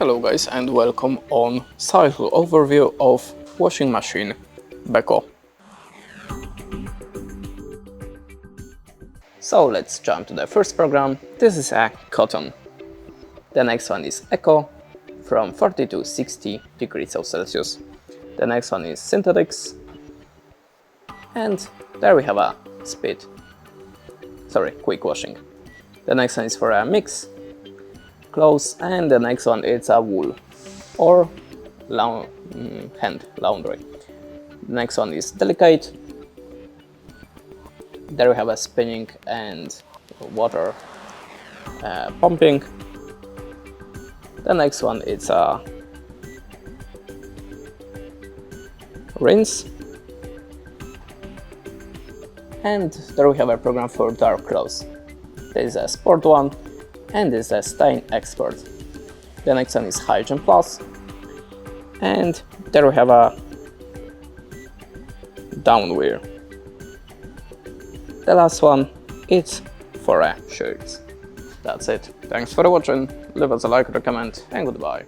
Hello guys and welcome on cycle overview of washing machine BEKO. So let's jump to the first program. This is a cotton. The next one is Eco from 40 to 60 degrees Celsius. The next one is synthetics, and there we have a quick washing. The next one is for a mix clothes, and the next one is a wool or hand laundry. The next one is delicate. There we have a spinning and water pumping. The next one is a rinse, and there we have a program for dark clothes. There is a sport one, and this is a stain expert. The next one is Hygiene Plus, and there we have a downwear. The last one is for shirts. That's it. Thanks for watching. Leave us a like or a comment, and goodbye.